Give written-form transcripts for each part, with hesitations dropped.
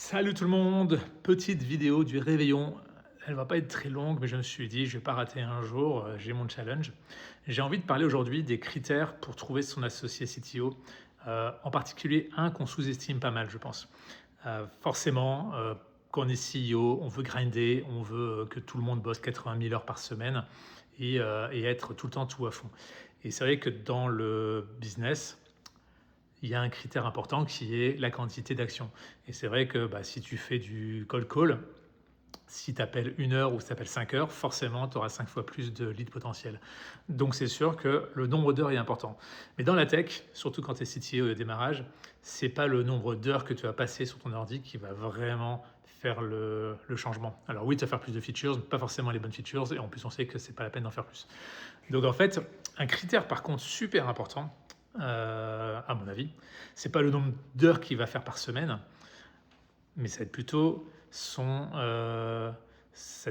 Salut tout le monde, petite vidéo du réveillon. Elle va pas être très longue, mais je me suis dit, je vais pas rater un jour, j'ai mon challenge. J'ai envie de parler aujourd'hui des critères pour trouver son associé CTO, en particulier un qu'on sous-estime pas mal, je pense. Forcément, quand on est CEO, on veut grinder, on veut que tout le monde bosse 80 000 heures par semaine et être tout le temps tout à fond. Et c'est vrai que dans le business, il y a un critère important qui est la quantité d'actions. Et c'est vrai que si tu fais du cold call, si tu appelles 1 heure ou si tu appelles 5 heures, forcément, tu auras 5 fois plus de leads potentiels. Donc c'est sûr que le nombre d'heures est important. Mais dans la tech, surtout quand tu es CTO au démarrage, c'est pas le nombre d'heures que tu vas passer sur ton ordi qui va vraiment faire le changement. Alors oui, tu vas faire plus de features, mais pas forcément les bonnes features, et en plus on sait que c'est pas la peine d'en faire plus. Donc en fait, un critère par contre super important, à mon avis, c'est pas le nombre d'heures qu'il va faire par semaine, mais ça va être plutôt sa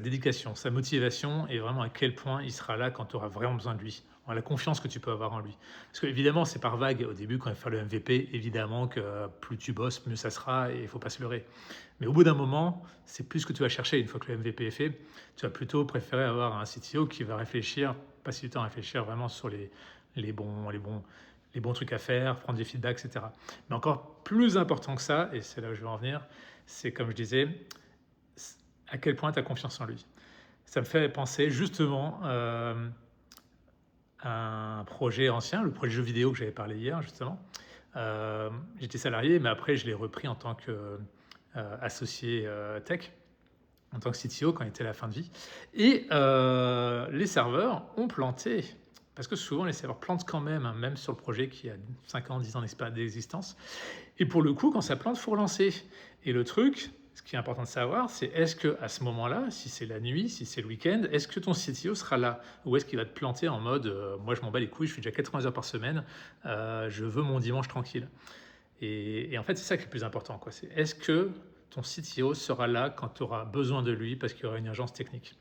dédication, sa motivation et vraiment à quel point il sera là quand tu auras vraiment besoin de lui. La confiance que tu peux avoir en lui. Parce que évidemment, c'est par vague. Au début, quand il va faire le MVP, évidemment que plus tu bosses, mieux ça sera et il ne faut pas se leurrer. Mais au bout d'un moment, c'est plus ce que tu vas chercher une fois que le MVP est fait. Tu vas plutôt préférer avoir un CTO qui va réfléchir, passer du temps à réfléchir vraiment sur les bons trucs à faire, prendre des feedbacks, etc. Mais encore plus important que ça, et c'est là où je veux en venir, c'est comme je disais, à quel point tu as confiance en lui. Ça me fait penser justement à un projet ancien, le projet jeu vidéo que j'avais parlé hier justement. J'étais salarié, mais après je l'ai repris en tant qu'associé tech, en tant que CTO quand il était à la fin de vie. Et les serveurs ont planté. Parce que souvent, les serveurs plantent quand même, hein, même sur le projet qui a 5 ans, 10 ans d'existence. Et pour le coup, quand ça plante, il faut relancer. Et le truc, ce qui est important de savoir, c'est est-ce qu'à ce moment-là, si c'est la nuit, si c'est le week-end, est-ce que ton CTO sera là? Ou est-ce qu'il va te planter en mode moi je m'en bats les couilles, je fais déjà 80 heures par semaine, je veux mon dimanche tranquille. Et en fait, c'est ça qui est le plus important, quoi. C'est est-ce que ton CTO sera là quand tu auras besoin de lui parce qu'il y aura une urgence technique?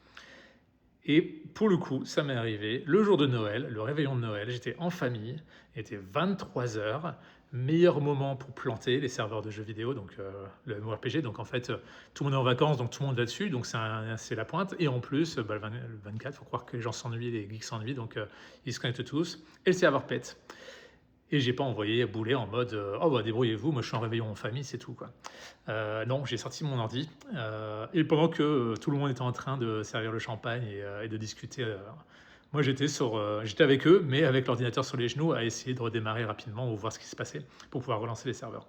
Et pour le coup, ça m'est arrivé le jour de Noël, le réveillon de Noël, j'étais en famille, il était 23 heures, meilleur moment pour planter les serveurs de jeux vidéo, donc le MMORPG, donc en fait, tout le monde est en vacances, donc tout le monde va dessus, donc c'est la pointe, et en plus, le 24, il faut croire que les gens s'ennuient, les geeks s'ennuient, donc ils se connectent tous, et le serveur pète. Et j'ai pas envoyé bouler en mode oh bah débrouillez-vous, moi je suis en réveillon en famille, c'est tout quoi. Non, j'ai sorti mon ordi et pendant que tout le monde était en train de servir le champagne et de discuter, moi j'étais avec eux, mais avec l'ordinateur sur les genoux à essayer de redémarrer rapidement ou voir ce qui se passait pour pouvoir relancer les serveurs.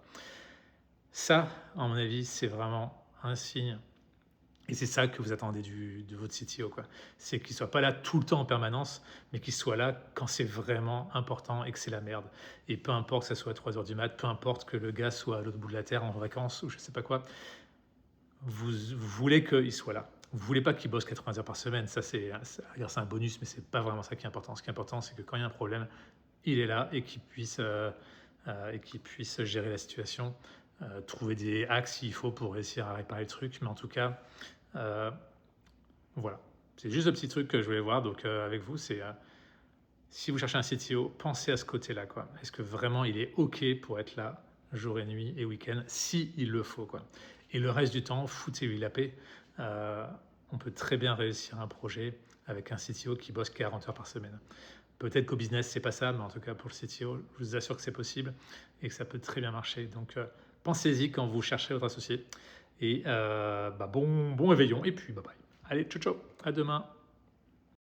Ça, à mon avis, c'est vraiment un signe et c'est ça que vous attendez de votre CTO, quoi. C'est qu'il soit pas là tout le temps en permanence, mais qu'il soit là quand c'est vraiment important et que c'est la merde. Et peu importe que ça soit à 3 heures du mat, peu importe que le gars soit à l'autre bout de la terre en vacances ou je sais pas quoi, vous voulez qu'il soit là. Vous voulez pas qu'il bosse 80 heures par semaine. Ça, c'est un bonus, mais c'est pas vraiment ça qui est important. Ce qui est important, c'est que quand il y a un problème, il est là et qu'il puisse gérer la situation, trouver des hacks s'il faut pour réussir à réparer le truc. Mais en tout cas, euh, voilà. C'est juste le petit truc que je voulais voir donc, avec vous. C'est si vous cherchez un CTO, pensez à ce côté-là, quoi. Est-ce que vraiment il est OK pour être là jour et nuit et week-end, si il le faut, quoi. Et le reste du temps, foutez-lui la paix. Euh, on peut très bien réussir un projet avec un CTO qui bosse 40 heures par semaine. Peut-être qu'au business, c'est pas ça, mais en tout cas pour le CTO, je vous assure que c'est possible et que ça peut très bien marcher. Donc, pensez-y quand vous cherchez votre associé. Et bon réveillon et puis bye bye. Allez, ciao ciao, à demain.